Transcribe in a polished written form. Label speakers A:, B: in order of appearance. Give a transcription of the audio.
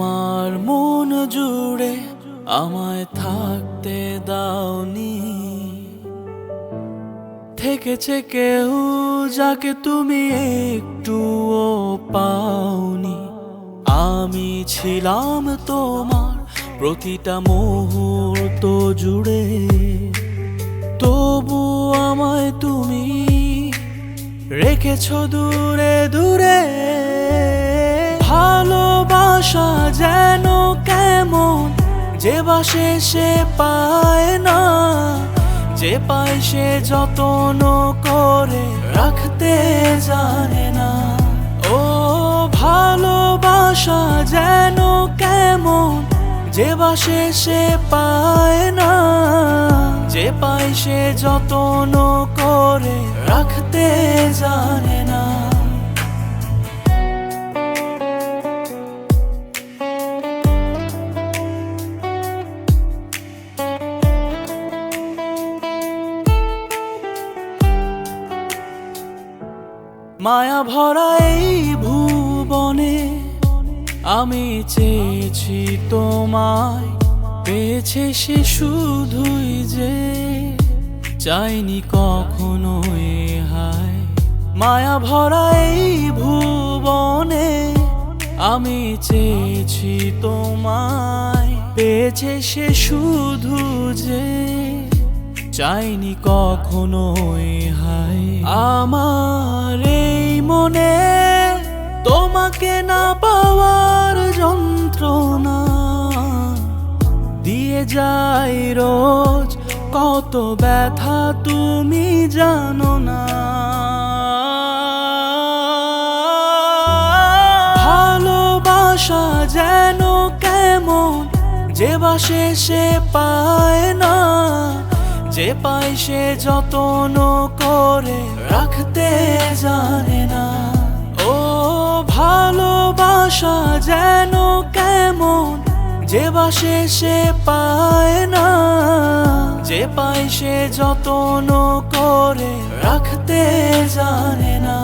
A: আমার মন জুড়ে আমায় থাকতে দাওনি। থেকেছে কেউ যাকে তুমি একটুও পাওনি। আমি ছিলাম তোমার প্রতিটা মুহূর্ত জুড়ে, তবু আমায় তুমি রেখেছো দূরে দূরে। ভালোবাসা যেন কেমন, যে বাসে সে পায় না, যে পায় সে যত্ন করে রাখতে জানে না। ও ভালোবাসা যেন কেমন, যে বাসে সে পায় না, যে পায় সে যত্ন করে রাখতে জানে না। মায়া ভরা এই ভুবনে আমি চেয়েছি তোমায়, পেয়েছে সে শুধুই যে চাইনি কখনো এ হায়। মায়া ভরা এই ভুবনে আমি চেয়েছি তোমায়, পেয়েছে সে শুধু যে চাইনি কখনো এ হায়। আমার এই মনে তোমাকে না পাওয়ার যন্ত্রণা দিয়ে যাই রোজ কত ব্যথা তুমি জানো না। ভালোবাসা যেন কেমন, যে বাসে সে পায় না, যে পায় সে যত্ন করে রাখতে জানে না। ও ভালোবাসা যেন কেমন, যে বাসে সে পায় না, যে পায় সে যত্ন করে রাখতে জানে না।